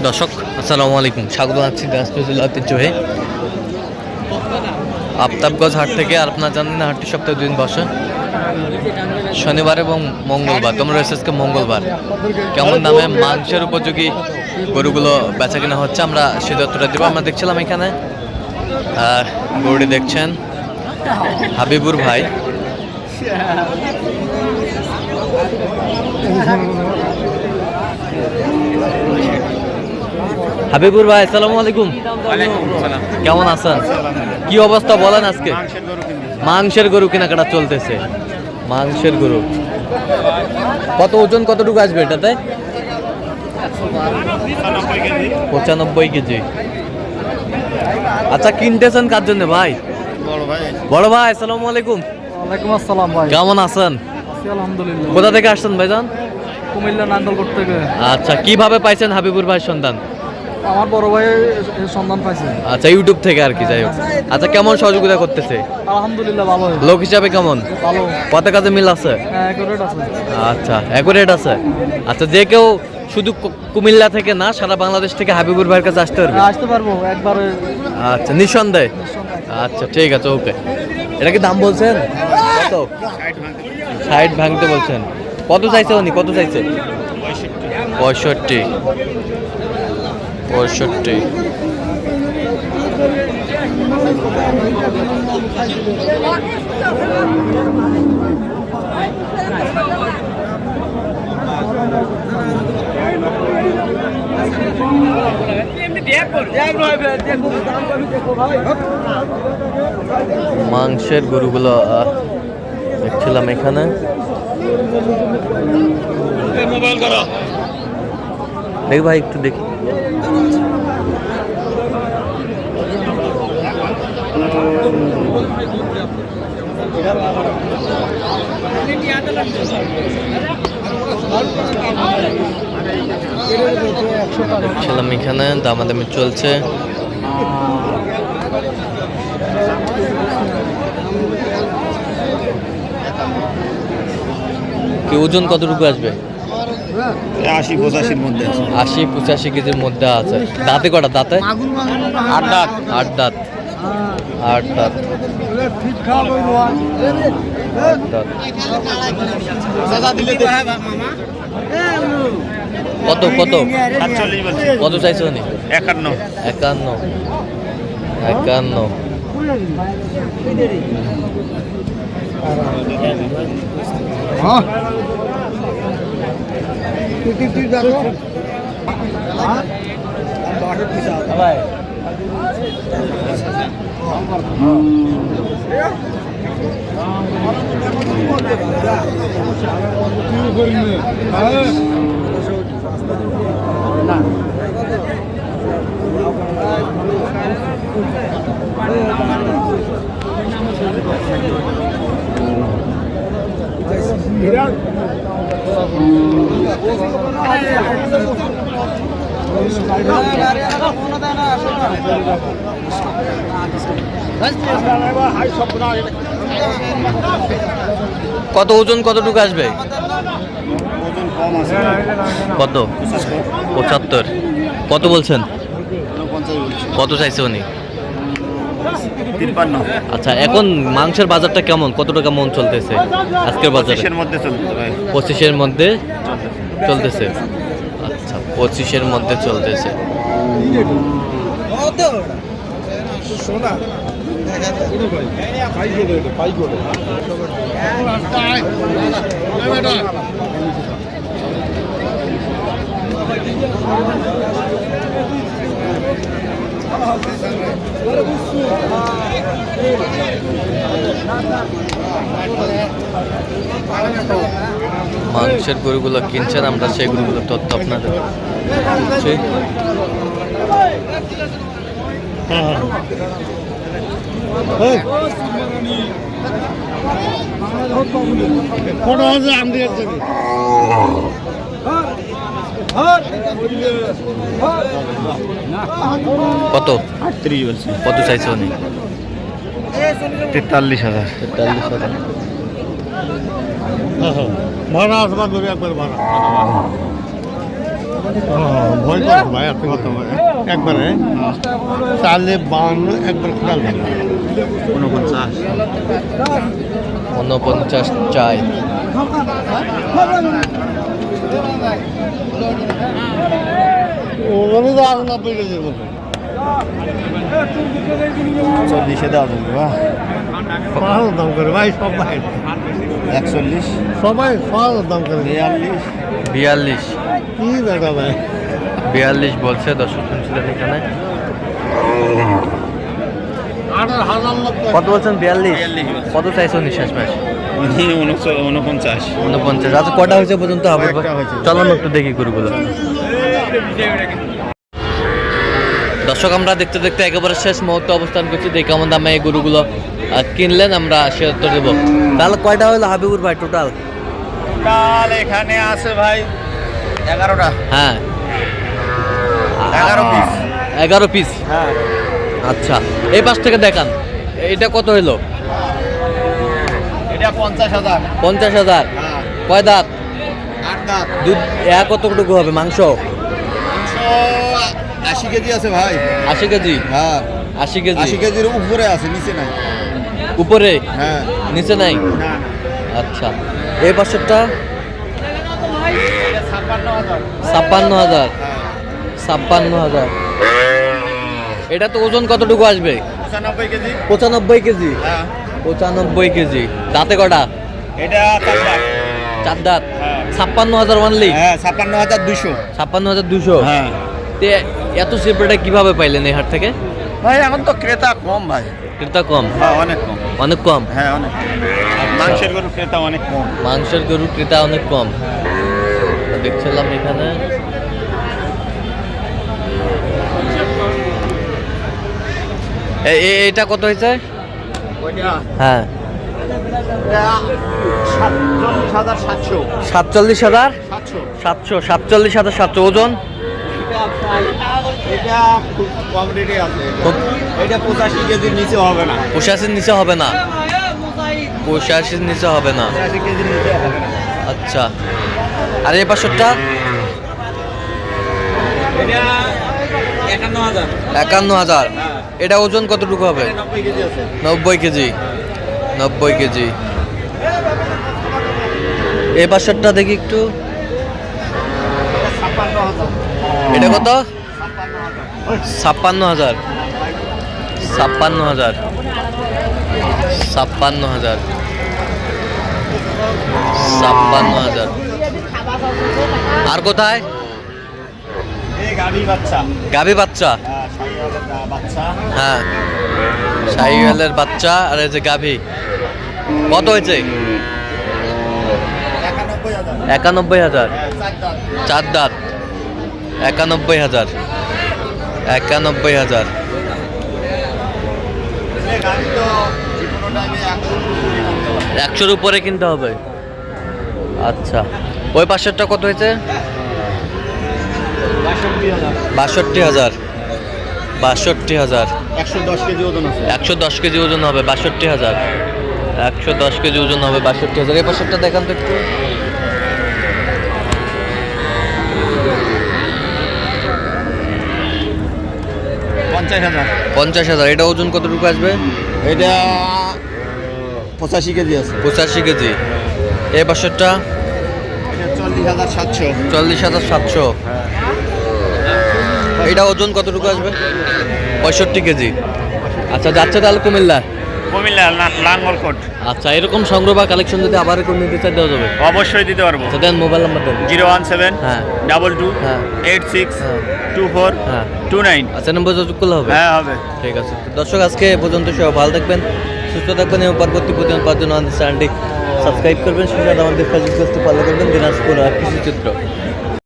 দর্শক আসসালামু আলাইকুম, স্বাগত জানাচ্ছি গাছপালা ঐতিহ্যে আফতাবগঞ্জ হাট থেকে। আর আপনারা জানেন না, হাটটি সপ্তাহে 2 দিন বসে, শনিবার এবং মঙ্গলবার। তোমরা এসেছে মঙ্গলবার। কেমন দামে মাংসের উপযোগী গরুগুলো বেচা কিনা হচ্ছে আমরা সে তথ্যটা দেবো। আমরা দেখছিলাম এখানে গরুটি দেখছেন হাবিবুর ভাই। হাবিবুর ভাই আসসালামু আলাইকুম। কেমন আছেন? কি অবস্থা বলেন আজকে? মাংসের গরু কেনাকাটা চলতেছে। মাংসের গরু কত ওজন, কতটুকু আসবে এটাতে? 95 কেজি। আচ্ছা, কিনতেছেন কার জন্য ভাই? বড় ভাই আসসালামু আলাইকুম। ওয়ালাইকুম আসসালাম ভাই। কেমন আছেন? আলহামদুলিল্লাহ। কোথা থেকে আসছেন ভাইজান? কুমিল্লা নাঙ্গলকোট থেকে। আচ্ছা, কিভাবে পাইছেন হাবিবুর ভাইয়ের সন্ধান? আমার বড় ভাই সন্ধান পাইছে। আচ্ছা, ইউটিউব থেকে আর কি, যাই হোক। আচ্ছা, কেমন সহযোগিতা করতেছে? আলহামদুলিল্লাহ ভালো। লোক হিসাবে কেমন? ভালো। কত কাজে মিল আছে? অ্যাকুরেট আছে। আচ্ছা, অ্যাকুরেট আছে। আচ্ছা, যে কেউ শুধু কুমিল্লা থেকে না, সারা বাংলাদেশ থেকে হাবিবুর ভাইয়ের কাছে আসতে পারবে? আসতে পারবো একবারে। আচ্ছা, নিঃসন্দেহে। আচ্ছা, ঠিক আছে, ওকে। এটা কি দাম বলছেন? কত? 60 ভাঙতে বলছেন। কত চাইছে উনি? কত চাইছে? 65। মাংসের গরুগুলো দেখছিলাম এখানে। দেখ ভাই, একটু দেখি। দেখছিলাম এখানে দামাদামি চলছে। কি ওজন কতটুকু আসবে? 80-85 মধ্যে আছে। 80-85 কেজির মধ্যে আছে। দাঁতে কটা? দাঁতে 8 দাঁত। 8 দাঁত। 8 দাঁত। কত কত 47 বলছি। কত চাইছো উনি? 51। 51। কত ওজন, কতটুকু আসবে? ওজন কম আছে। কত? 75। কত বলছেন? 49 বলছি। কত চাইছে উনি? 53। আচ্ছা, এখন মাংসের বাজারটা কেমন? কত টাকা মন চলতেছে আজকের বাজারে? 25 এর মধ্যে চলছে ভাই। 25-এর মধ্যে চলতেছে। আচ্ছা, 25-এর মধ্যে চলতেছে। মাংসের গরুগুলো কিনছেন, আমরা সেই গরুগুলোর তথ্য আপনাদের দিচ্ছি। কত? 38 বলছি। কত চাইছে উনি? 43,000। 43,000। ভাড়া আসবা ধরে একবার ভাড়া ভয় করো ভাই আপনি কত একবারে 452 একবার খোলা লাগে 49 চাই। ওখানে তো আর 90 কেজির মতো 40-এ দেওয়া যাবে বা পাহাড়ের দাম করে ভাই সবাই 41, সবাই পাহাড়ের দাম করে 42 কি বেটা ভাই 42 বলছে, দর্শক শুনছিলেন এখানে। 18,000 লোক কত বলছেন? 42। কত চাইছো নিঃশ্বাস ম্যাচ? 49। 49। আচ্ছা কটা হয়েছে পর্যন্ত হবে? কয়েকটা হয়েছে। চলো না একটু দেখি গরুগুলো। দর্শক আমরা দেখতে দেখতে একেবারে শেষ মুহূর্তে অবস্থান করছি। দেখে কেমন দামে এই গরুগুলো কিনলেন আমরা সে উত্তর দেবো। তাহলে কয়টা হলো হাবিবুর ভাই টোটাল? কাল এখানে আছে ভাই 11টা। হ্যাঁ 11 পিস। 11 পিস। হ্যাঁ আচ্ছা এই পাশ থেকে দেখান, এটা কত হলো? এটা 50,000। 50,000। হ্যাঁ কয় দাঁত? 8 দাঁত। দুধ কতটুকু হবে মাংস? 80 কেজি আছে ভাই। 80 কেজি। হ্যাঁ 80 কেজি 80 কেজির উপরে আছে, নিচে নাই। উপরে, হ্যাঁ নিচে নাই। না আচ্ছা এই পাশেরটা 56,000। 56,000। হ্যাঁ 56,000। এটা তো ওজন কতটুকু আসবে? 95 কেজি। 95 কেজি। হ্যাঁ 95 কেজি। দাঁতে কটা? এটা 4 দাঁত। 4 দাঁত। হ্যাঁ 56,000 অনলি। হ্যাঁ 56,200। 56,200। হ্যাঁ তে এত সিপ্রেটা কিভাবে পাইলেন এই হাট থেকে? ভাই এখন তো ক্রেতা কম ভাই। ক্রেতা কম? হ্যাঁ অনেক কম। অনেক কম। হ্যাঁ অনেক কম। মাংসের গরু ক্রেতা অনেক কম। মাংসের গরু ক্রেতা অনেক কম দেখছিলাম এখানে। এটা কত হয়েছে? ওইটা হ্যাঁ 47,700। 47,000। 700। 47,700 ওজন? এটা খুব কম রেটে আছে। খুব- এটা 85 কেজির নিচে হবে না। 85 নিচে হবে না? 85 নিচে হবে না। 85 কেজির নিচে হবে না। আচ্ছা আর এই পাশেরটা? এটা 51,000। 51,000। এটা ওজন কতটুকু হবে? 90 কেজি আছে। 90 কেজি। 90 কেজি। এই পাশেরটা দেখি একটু। 56,000। এটা কত? 56,000। 56,000। 56,000। 56,000। আর কোথায়? এই গাভী বাচ্চা। গাভী বাচ্চা। হ্যাঁ শাহিওয়ালের বাচ্চা। হ্যাঁ শাহিওয়ালের বাচ্চা আর এই যে গাভী। কত হয়েছে? 91,000। 91,000। হ্যাঁ 4 দাঁত। 4 দাঁত। 91,000। 91,000। এই গাভী তো যেকোনো টাইমে 100-র উপরে কিনতে হবে। আচ্ছা ওই পাশেরটা কত হয়েছে? 62,000। 62,000। 110 কেজি ওজন আছে। 110 কেজি ওজন হবে 62,000। 110 কেজি ওজন হবে 62,000। এই পাশেরটা দেখান তো একটু। 50,000। 50,000। এটা ওজন কতটুকু আসবে? এটা 85 কেজি আছে। 85 কেজি। এই পাশেরটা? এটা 40,700। 40,700। এটা ওজন কতটুকু আসবে? 65 কেজি। আচ্ছা যাচ্ছে তাহলে কুমিল্লা? কুমিল্লা লাঙ্গলকোট। আচ্ছা এরকম সংগ্রহ বা কালেকশন যদি আবার কোনো নিতে চাই দেওয়া যাবে? অবশ্যই দিতে পারবো। আচ্ছা দেন মোবাইল নাম্বার দেন। 017 হ্যাঁ 22 হ্যাঁ 86 হ্যাঁ 24 হ্যাঁ 29। আচ্ছা নম্বর যোগাযোগ করলে হবে? হ্যাঁ হবে। ঠিক আছে দর্শক আজকে এ পর্যন্ত সবাই ভালো থাকবেন, সুস্থ থাকবেন এবং পরবর্তী প্রতিদিন পাওয়ার জন্য আমাদের চ্যানেলটি সাবস্ক্রাইব করবেন, সেই সাথে আমাদের ফেসবুক পেজটি ফলো করবেন দিনাজপুর আর কৃষি চিত্র।